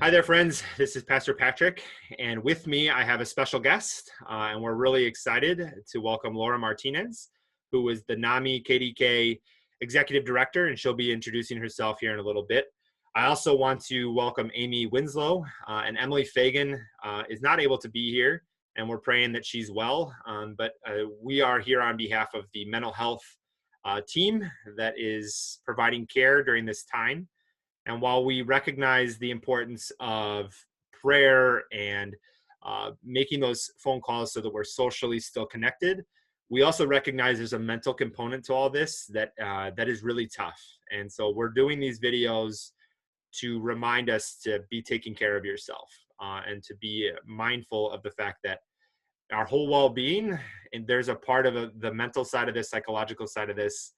Hi there, friends. This is Pastor Patrick, and with me I have a special guest, and we're really excited to welcome Laura Martinez, who is the NAMI-KDK Executive Director, and she'll be introducing herself here in a little bit. I also want to welcome Amy Winslow, and Emily Fagan is not able to be here, and we're praying that she's well, but we are here on behalf of the mental health team that is providing care during this time. And while we recognize the importance of prayer and making those phone calls so that we're socially still connected, we also recognize there's a mental component to all this that is really tough. And so we're doing these videos to remind us to be taking care of yourself and to be mindful of the fact that our whole well-being, and there's a part of the mental side of this, psychological side of this,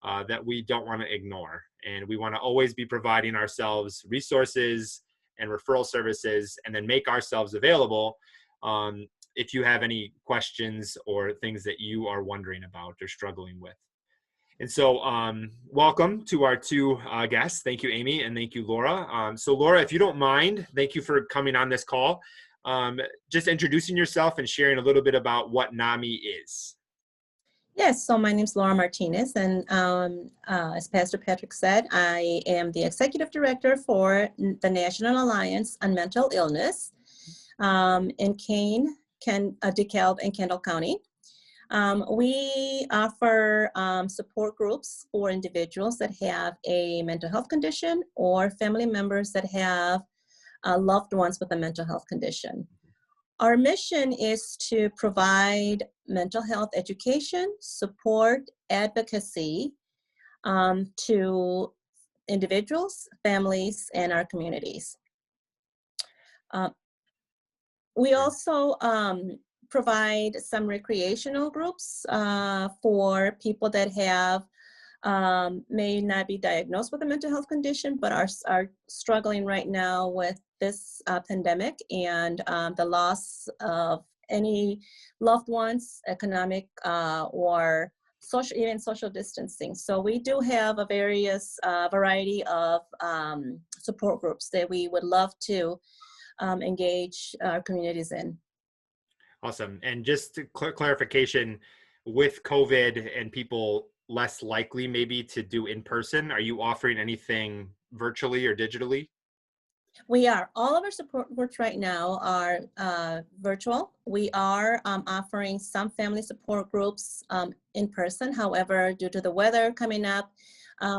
that we don't want to ignore. And we want to always be providing ourselves resources and referral services, and then make ourselves available if you have any questions or things that you are wondering about or struggling with. And so welcome to our two guests. Thank you, Amy, and thank you, Laura. So Laura, if you don't mind, thank you for coming on this call. Just introducing yourself and sharing a little bit about what NAMI is. Yes, so my name is Laura Martinez, and as Pastor Patrick said, I am the Executive Director for the National Alliance on Mental Illness in Kane, DeKalb, and Kendall County. We offer support groups for individuals that have a mental health condition or family members that have loved ones with a mental health condition. Our mission is to provide mental health education, support, advocacy to individuals, families, and our communities. We also provide some recreational groups for people that have may not be diagnosed with a mental health condition, but are struggling right now with this pandemic and the loss of any loved ones, economic or social, even social distancing. So we do have a variety of support groups that we would love to engage our communities in. Awesome. And just clarification, with COVID and people less likely maybe to do in person, are you offering anything virtually or digitally? We are. All of our support groups right now are virtual. We are offering some family support groups in person. However, due to the weather coming up,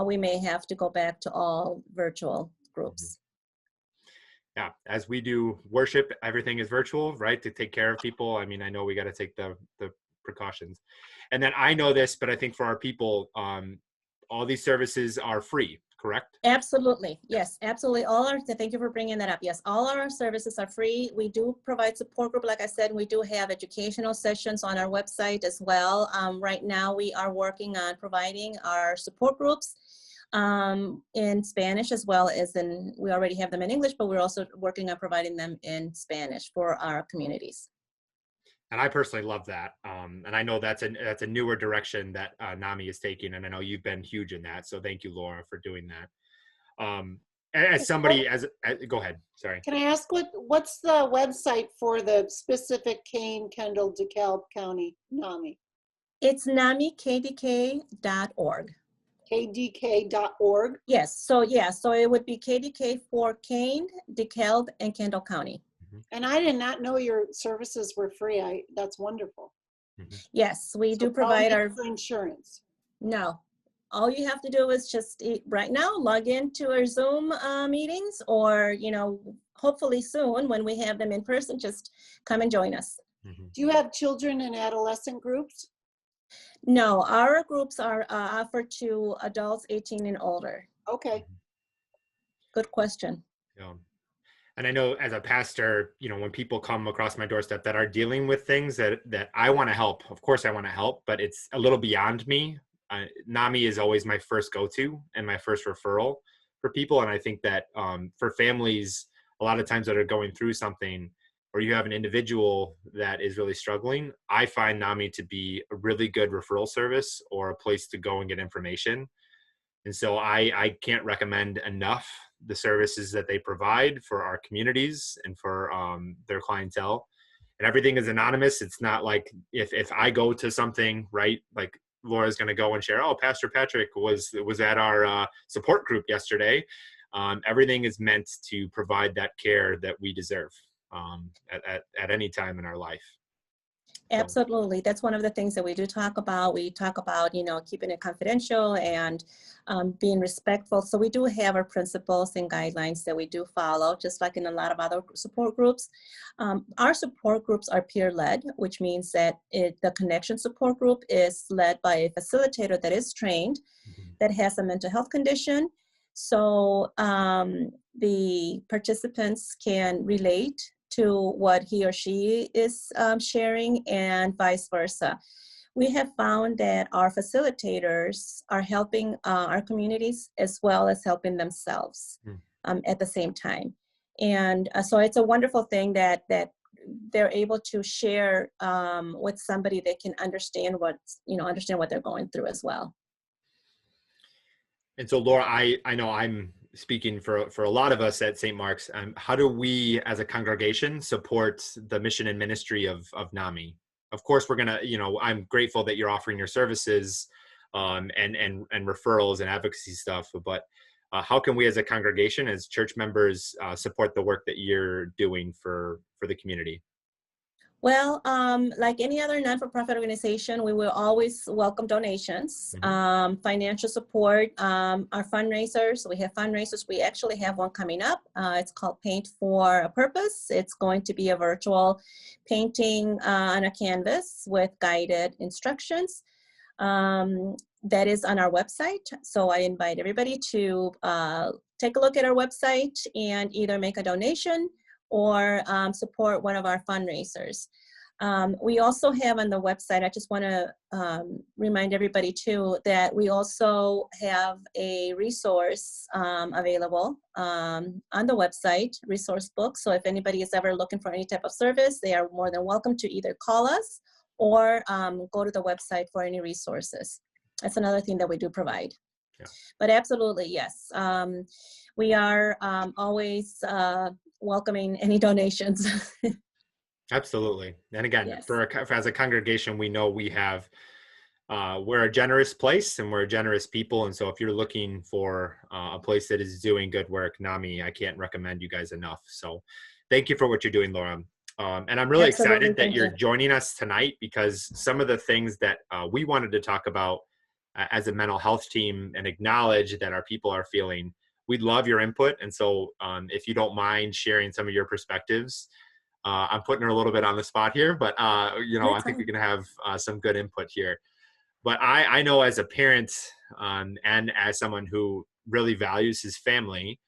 we may have to go back to all virtual groups. Yeah, as we do worship, everything is virtual, right? To take care of people. I mean, I know we got to take the precautions. And then I know this, but I think for our people, all these services are free, correct? Absolutely. Yes, absolutely. Thank you for bringing that up. Yes, all our services are free. We do provide support group. Like I said, we do have educational sessions on our website as well. Right now we are working on providing our support groups in Spanish, as well as we already have them in English, but we're also working on providing them in Spanish for our communities. And I personally love that. And I know that's a newer direction that NAMI is taking. And I know you've been huge in that. So thank you, Laura, for doing that. As somebody, go ahead, sorry. Can I ask what's the website for the specific Kane, Kendall, DeKalb County NAMI? It's NAMI-KDK.org. KDK.org? Yes, so it would be KDK for Kane, DeKalb, and Kendall County. And I did not know your services were free. That's wonderful. Yes, we do provide our insurance. No, all you have to do is just right now log into our Zoom meetings, or hopefully soon when we have them in person, just come and join us. Do you have children and adolescent groups? No, our groups are offered to adults 18 and older. Okay. Good question. Yeah. And I know as a pastor, when people come across my doorstep that are dealing with things that I want to help, of course I want to help, but it's a little beyond me. NAMI is always my first go-to and my first referral for people. And I think that for families, a lot of times that are going through something, or you have an individual that is really struggling, I find NAMI to be a really good referral service or a place to go and get information. And so I can't recommend enough the services that they provide for our communities and for their clientele. And everything is anonymous. It's not like if I go to something, right, like Laura's going to go and share, oh, Pastor Patrick was at our support group yesterday. Everything is meant to provide that care that we deserve at any time in our life. Absolutely. That's one of the things that we do talk about. We talk about, keeping it confidential and being respectful. So we do have our principles and guidelines that we do follow, just like in a lot of other support groups. Our support groups are peer-led, which means that the Connection support group is led by a facilitator that is trained, that has a mental health condition. So the participants can relate to what he or she is sharing, and vice versa. We have found that our facilitators are helping our communities as well as helping themselves at the same time. And so it's a wonderful thing that they're able to share with somebody that can understand what they're going through as well. And so, Laura, I know I'm speaking for a lot of us at St. Mark's. How do we as a congregation support the mission and ministry of NAMI? Of course, we're going to, I'm grateful that you're offering your services and referrals and advocacy stuff, but how can we as a congregation, as church members, support the work that you're doing for the community? Well, like any other non-for-profit organization, we will always welcome donations, financial support, our fundraisers. We have fundraisers. We actually have one coming up. It's called Paint for a Purpose. It's going to be a virtual painting on a canvas with guided instructions. That is on our website. So I invite everybody to take a look at our website and either make a donation or support one of our fundraisers. We also have on the website, I just want to remind everybody too, that we also have a resource available on the website, resource book. So if anybody is ever looking for any type of service, they are more than welcome to either call us or go to the website for any resources. That's another thing that we do provide. Yeah. But absolutely, yes. We are always welcoming any donations. Absolutely. And again, yes. As a congregation, we know we're a generous place and we're a generous people. And so if you're looking for a place that is doing good work, NAMI, I can't recommend you guys enough. So thank you for what you're doing, Laura. And I'm really excited that you're joining us tonight, because some of the things that we wanted to talk about as a mental health team and acknowledge that our people are feeling, we'd love your input. And so if you don't mind sharing some of your perspectives, I'm putting her a little bit on the spot here, but I think we can have some good input here. But I know as a parent and as someone who really values his family,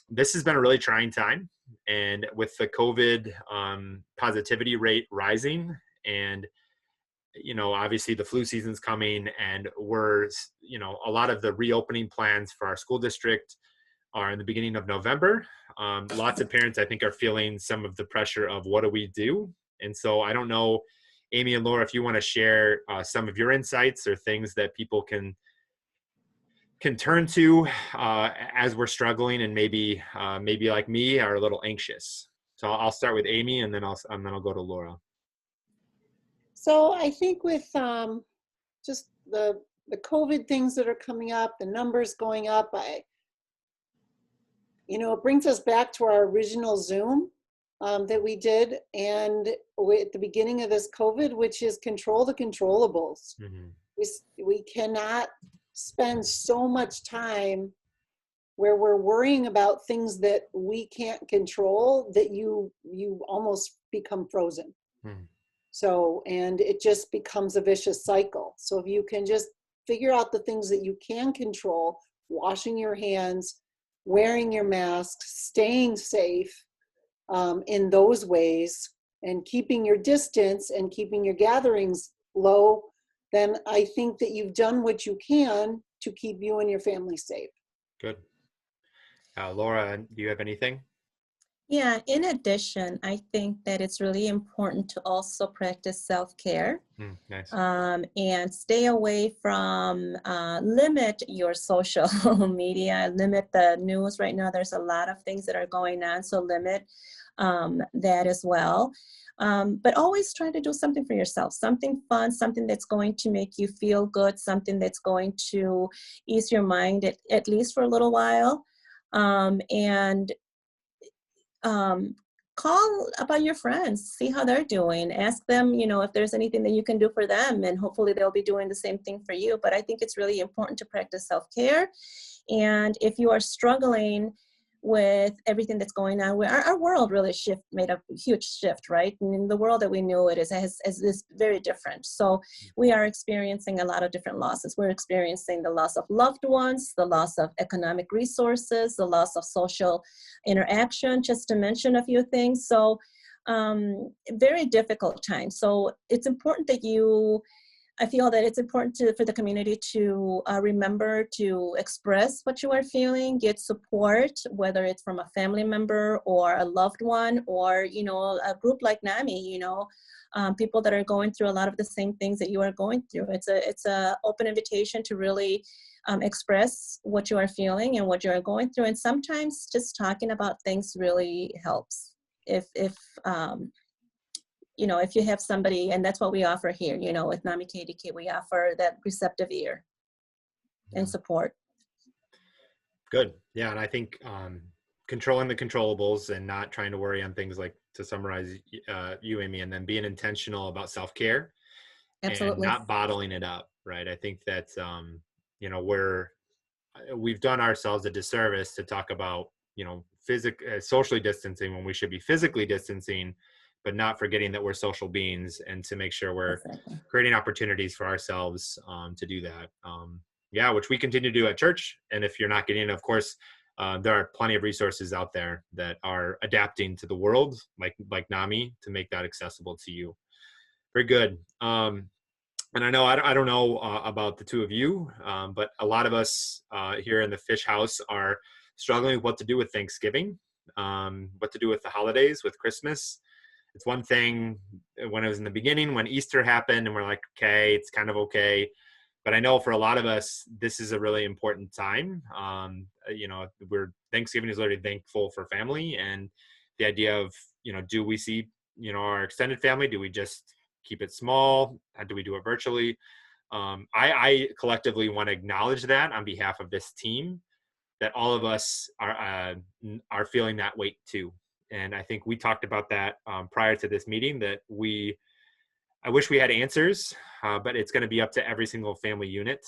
this has been a really trying time. And with the COVID positivity rate rising, and obviously the flu season's coming, and a lot of the reopening plans for our school district are in the beginning of November. Lots of parents, I think, are feeling some of the pressure of what do we do? And so I don't know, Amy and Laura, if you want to share some of your insights or things that people can turn to as we're struggling and maybe like me are a little anxious. So I'll start with Amy, and then I'll go to Laura. So I think with just the COVID things that are coming up, the numbers going up, it brings us back to our original Zoom that we did and at the beginning of this COVID, which is control the controllables. We cannot spend so much time where we're worrying about things that we can't control that you almost become frozen. So, and it just becomes a vicious cycle. So if you can just figure out the things that you can control, washing your hands, wearing your mask, staying safe in those ways, and keeping your distance and keeping your gatherings low, then I think that you've done what you can to keep you and your family safe. Good. Laura, do you have anything? Yeah, in addition, I think that it's really important to also practice self-care. Nice. And stay away from, limit your social media, limit the news. Right now, there's a lot of things that are going on, so limit that as well. But always try to do something for yourself, something fun, something that's going to make you feel good, something that's going to ease your mind at least for a little while. And call about your friends, see how they're doing, ask them, if there's anything that you can do for them, and hopefully they'll be doing the same thing for you. But I think it's really important to practice self-care. And if you are struggling with everything that's going on, our world really made a huge shift, right? And the world that we knew it is very different. So we are experiencing a lot of different losses. We're experiencing the loss of loved ones, the loss of economic resources, the loss of social interaction, just to mention a few things. So very difficult time. So it's important that I feel that it's important for the community to remember to express what you are feeling, get support, whether it's from a family member or a loved one, or, a group like NAMI, people that are going through a lot of the same things that you are going through. It's a open invitation to really express what you are feeling and what you are going through. And sometimes just talking about things really helps. If you have somebody, and that's what we offer here, with NAMI-KDK, we offer that receptive ear and support. Good. Yeah. And I think controlling the controllables and not trying to worry on things like, to summarize you, Amy, and then being intentional about self-care. Absolutely. And not bottling it up. Right. I think that's, we've done ourselves a disservice to talk about, socially distancing when we should be physically distancing, but not forgetting that we're social beings, and to make sure we're creating opportunities for ourselves to do that. Which we continue to do at church. And if you're not getting it, of course, there are plenty of resources out there that are adapting to the world, like NAMI, to make that accessible to you. Very good. And I know, I don't know about the two of you, but a lot of us here in the Fish House are struggling with what to do with Thanksgiving, what to do with the holidays, with Christmas. It's one thing when it was in the beginning, when Easter happened, and we're like, okay, it's kind of okay. But I know for a lot of us, this is a really important time. Thanksgiving is literally thankful for family, and the idea of, do we see, our extended family? Do we just keep it small? How do we do it virtually? I collectively want to acknowledge that on behalf of this team, that all of us are feeling that weight too. And I think we talked about that prior to this meeting, that I wish we had answers, but it's going to be up to every single family unit.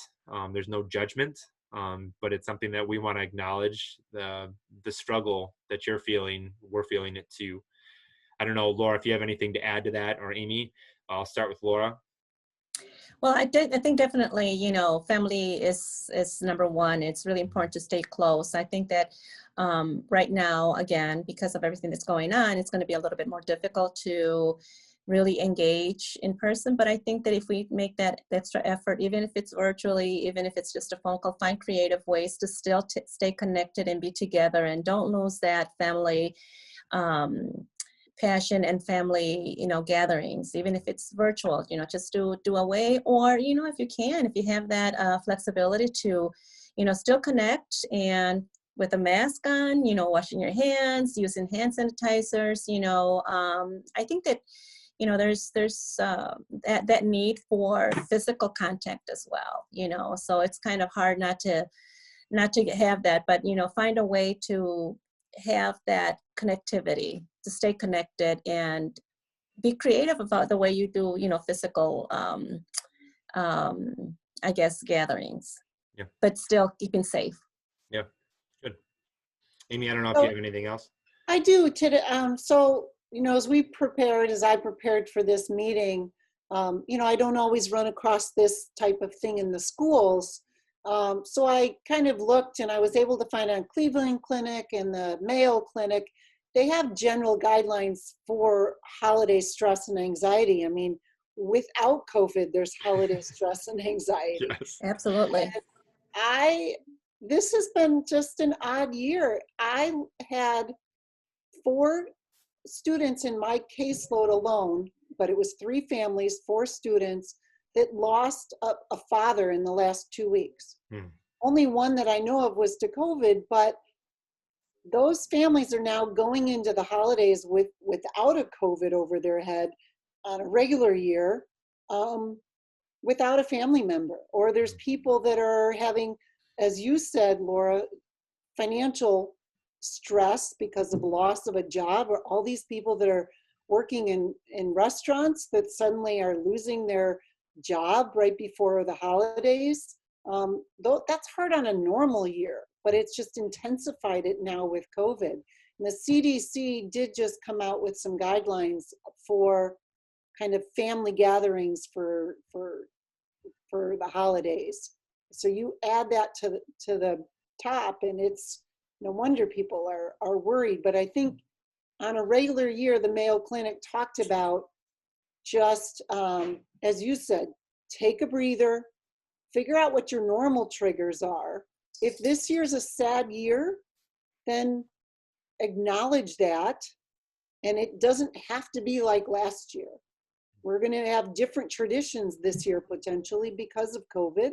There's no judgment, but it's something that we want to acknowledge, the struggle that you're feeling. We're feeling it too. I don't know, Laura, if you have anything to add to that, or Amy. I'll start with Laura. Well, I think definitely, family is number one. It's really important to stay close. I think that right now, again, because of everything that's going on, it's going to be a little bit more difficult to really engage in person. But I think that if we make that extra effort, even if it's virtually, even if it's just a phone call, find creative ways to still stay connected and be together, and don't lose that family passion and family, gatherings, even if it's virtual, just do away, or, if you have that flexibility to, still connect, and with a mask on, washing your hands, using hand sanitizers, I think that, there's that need for physical contact as well, so it's kind of hard not to have that, but, find a way to have that connectivity, to stay connected, and be creative about the way you do, physical, I guess, gatherings, but still keeping safe. Yeah, good. Amy, I don't know if you have anything else. I do. So, as I prepared for this meeting, I don't always run across this type of thing in the schools. So I kind of looked, and I was able to find on Cleveland Clinic and the Mayo Clinic, they have general guidelines for holiday stress and anxiety. I mean, without COVID, there's holiday stress and anxiety. Yes. Absolutely. And this has been just an odd year. I had 4 students in my caseload alone, but it was 3 families, 4 students that lost a father in the last 2 weeks. Only one that I know of was to COVID, but those families are now going into the holidays without a COVID over their head on a regular year, without a family member. Or there's people that are having, as you said, Laura, financial stress because of loss of a job, or all these people that are working in restaurants that suddenly are losing their job right before the holidays. Though that's hard on a normal year, but it's just intensified it now with COVID. And the CDC did just come out with some guidelines for kind of family gatherings for the holidays. So you add that to the top, and it's no wonder people are worried. But I think on a regular year, the Mayo Clinic talked about just, as you said, take a breather, figure out what your normal triggers are. If this year's a sad year, then acknowledge that. And it doesn't have to be like last year. We're going to have different traditions this year, potentially because of COVID,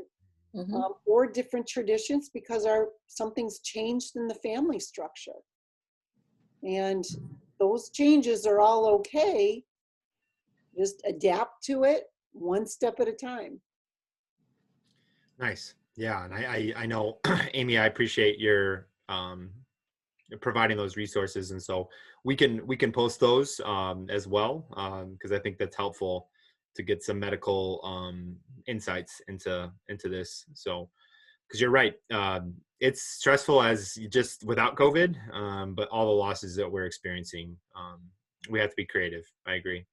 or different traditions because something's changed in the family structure. And those changes are all okay. Just adapt to it one step at a time. Nice. Yeah. And I know, Amy, I appreciate your providing those resources. And so we can post those as well, because I think that's helpful to get some medical insights into this. So, because you're right, it's stressful as just without COVID, but all the losses that we're experiencing, we have to be creative. I agree.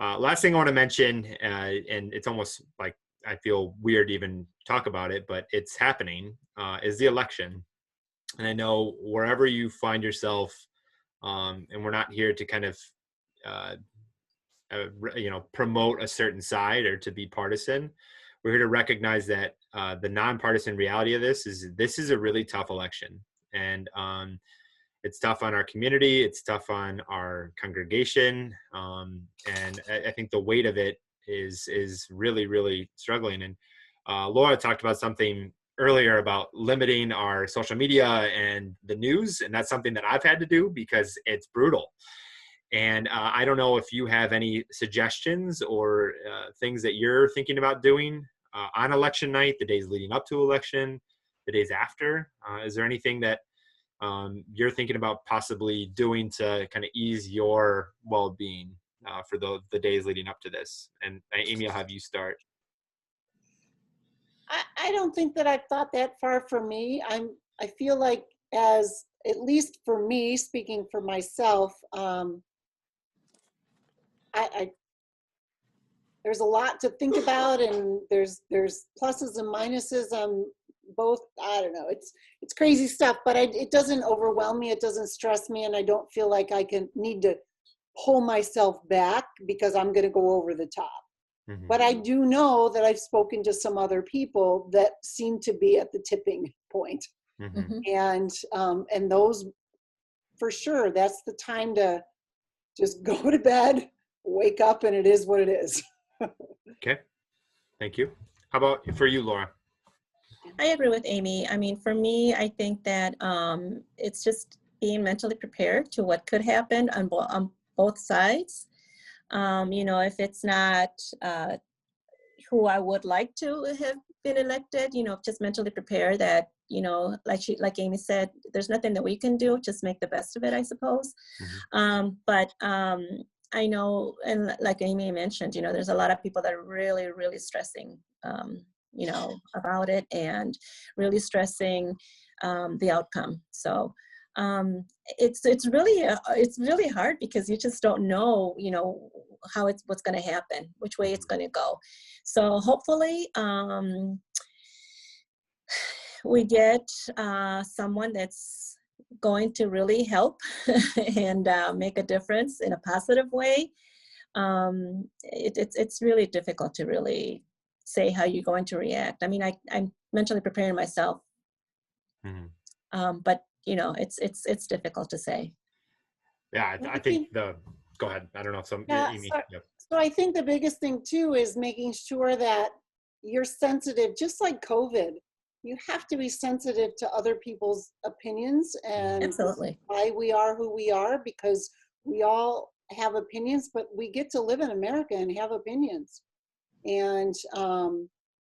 Last thing I want to mention, and it's almost like I feel weird to even talk about it, but it's happening, is the election. And I know wherever you find yourself, and we're not here to kind of, promote a certain side or to be partisan. We're here to recognize that the nonpartisan reality of this is a really tough election. And it's tough on our community. It's tough on our congregation. And I think the weight of it is really, really struggling. And Laura talked about something earlier about limiting our social media and the news. And that's something that I've had to do because it's brutal. And I don't know if you have any suggestions or things that you're thinking about doing on election night, the days leading up to election, the days after. Is there anything that you're thinking about possibly doing to kind of ease your well-being for the days leading up to this? And Amy, I'll have you start. I don't think that I've thought that far for me. I feel like, as at least for me, speaking for myself, there's a lot to think about, and there's pluses and minuses on both. I don't know. It's crazy stuff, but it doesn't overwhelm me. It doesn't stress me, and I don't feel like I need to pull myself back because I'm going to go over the top. Mm-hmm. But I do know that I've spoken to some other people that seem to be at the tipping point, and those, for sure, that's the time to just go to bed, wake up, and it is what it is. Okay. Thank you. How about for you, Laura? I agree with Amy. I mean, for me, I think that it's just being mentally prepared to what could happen on both sides. If it's not who I would like to have been elected, just mentally prepare that, like Amy said, there's nothing that we can do, just make the best of it, I suppose. But I know, and like Amy mentioned, there's a lot of people that are really, really stressing, about it, and really stressing the outcome. So it's really hard because you just don't know, what's going to happen, which way it's going to go. So hopefully we get someone that's going to really help and make a difference in a positive way. It's really difficult to really say how you're going to react. I mean, I'm mentally preparing myself, but it's difficult to say. Yeah, I think go ahead. I don't know if Yeah, Amy. Yep. so I think the biggest thing too is making sure that you're sensitive, just like COVID. You have to be sensitive to other people's opinions, and this is Absolutely. why we are who we are, because we all have opinions, but we get to live in America and have opinions. And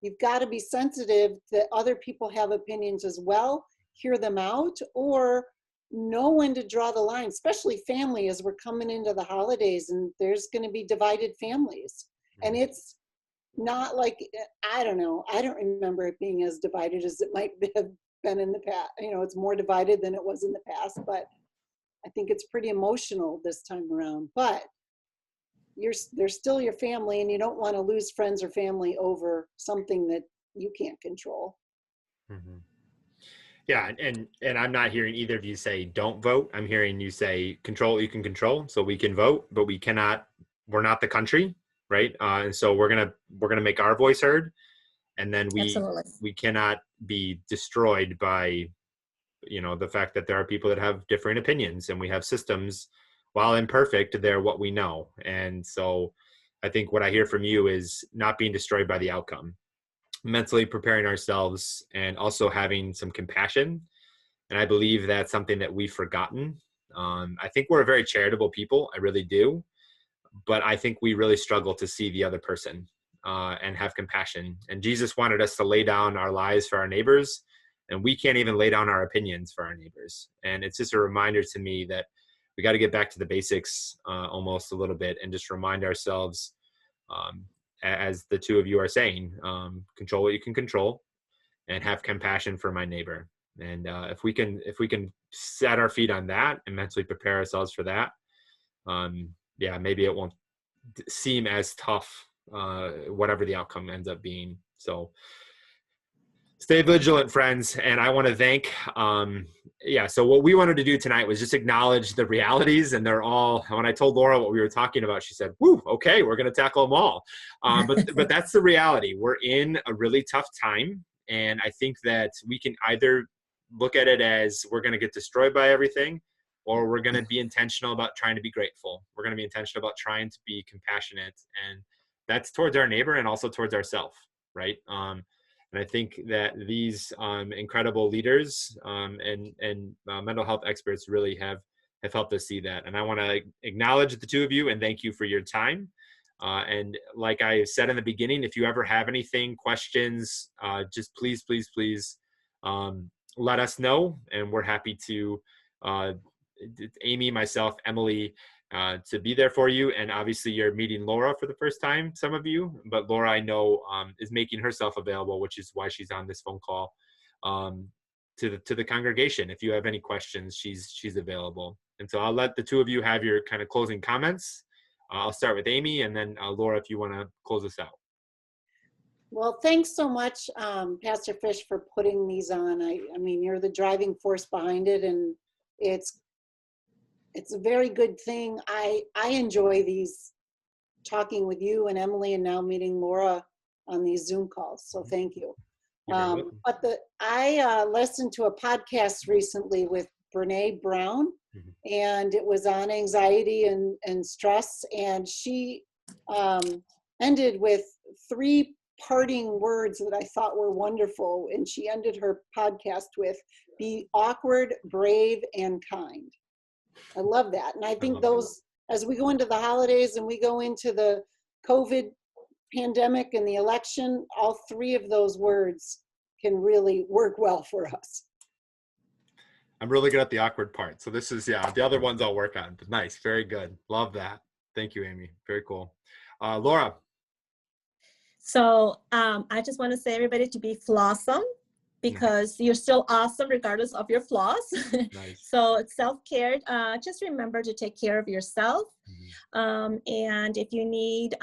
you've got to be sensitive that other people have opinions as well, hear them out, or know when to draw the line, especially family, as we're coming into the holidays and there's going to be divided families. And it's not like, I don't know, I don't remember it being as divided as it might have been in the past. You know, it's more divided than it was in the past, but I think it's pretty emotional this time around. But they're still your family, and you don't want to lose friends or family over something that you can't control. Mm-hmm. Yeah, and I'm not hearing either of you say don't vote. I'm hearing you say control what you can control, so we can vote, but we cannot. We're not the country, right? And so we're gonna make our voice heard, and then Absolutely. we cannot be destroyed by the fact that there are people that have different opinions, and we have systems, while imperfect, they're what we know. And so I think what I hear from you is not being destroyed by the outcome, mentally preparing ourselves, and also having some compassion. And I believe that's something that we've forgotten. I think we're a very charitable people. I really do. But I think we really struggle to see the other person and have compassion. And Jesus wanted us to lay down our lives for our neighbors, and we can't even lay down our opinions for our neighbors. And it's just a reminder to me that we got to get back to the basics almost a little bit, and just remind ourselves, as the two of you are saying, control what you can control, and have compassion for my neighbor. And if we can set our feet on that and mentally prepare ourselves for that, yeah, maybe it won't seem as tough, whatever the outcome ends up being. So stay vigilant, friends. And I want to thank, so what we wanted to do tonight was just acknowledge the realities, and they're all, when I told Laura what we were talking about, she said, woo, okay, we're going to tackle them all. But that's the reality. We're in a really tough time. And I think that we can either look at it as we're going to get destroyed by everything, or we're going to be intentional about trying to be grateful. We're going to be intentional about trying to be compassionate, and that's towards our neighbor and also towards ourselves, right? And I think that these incredible leaders and mental health experts really have helped us see that. And I want to acknowledge the two of you and thank you for your time. And like I said in the beginning, if you ever have anything, questions, just please let us know. And we're happy to, Amy, myself, Emily, to be there for you. And obviously you're meeting Laura for the first time, some of you, but Laura, I know, is making herself available, which is why she's on this phone call, to the congregation. If you have any questions, she's available. And so I'll let the two of you have your kind of closing comments. I'll start with Amy, and then Laura, if you want to close us out. Well, thanks so much, Pastor Fish, for putting these on. I mean, you're the driving force behind it, and it's a very good thing. I enjoy these, talking with you and Emily, and now meeting Laura on these Zoom calls. So thank you. But I listened to a podcast recently with Brene Brown, and it was on anxiety and stress. And she ended with 3 parting words that I thought were wonderful. And she ended her podcast with, be awkward, brave, and kind. I love that. And I think those, as we go into the holidays and we go into the COVID pandemic and the election, all 3 of those words can really work well for us. I'm really good at the awkward part. So this is, the other ones I'll work on. But nice. Very good. Love that. Thank you, Amy. Very cool. Laura. So I just want to say, everybody, to be flawsome, because you're still awesome regardless of your flaws. Nice. So it's self-care. Just remember to take care of yourself. And if you need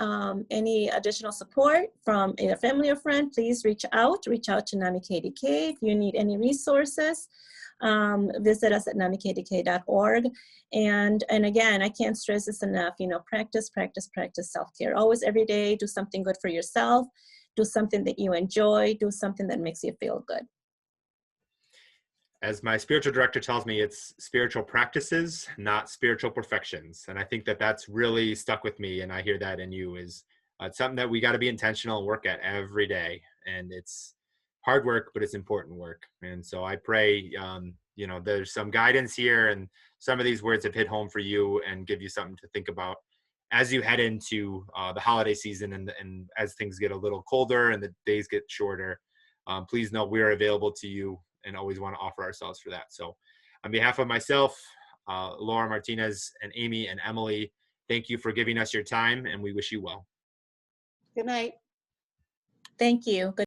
any additional support from either family or friend, please reach out to NAMI-KDK. If you need any resources, visit us at NAMI-KDK.org. And again, I can't stress this enough, practice self-care. Always, every day, do something good for yourself. Do something that you enjoy. Do something that makes you feel good. As my spiritual director tells me, it's spiritual practices, not spiritual perfections. And I think that that's really stuck with me. And I hear that in you is it's something that we got to be intentional and work at every day. And it's hard work, but it's important work. And so I pray, you know, there's some guidance here and some of these words have hit home for you and give you something to think about as you head into the holiday season and as things get a little colder and the days get shorter. Please know we're available to you and always want to offer ourselves for that. So on behalf of myself, Laura Martinez and Amy and Emily, thank you for giving us your time and we wish you well. Good night. Thank you. Good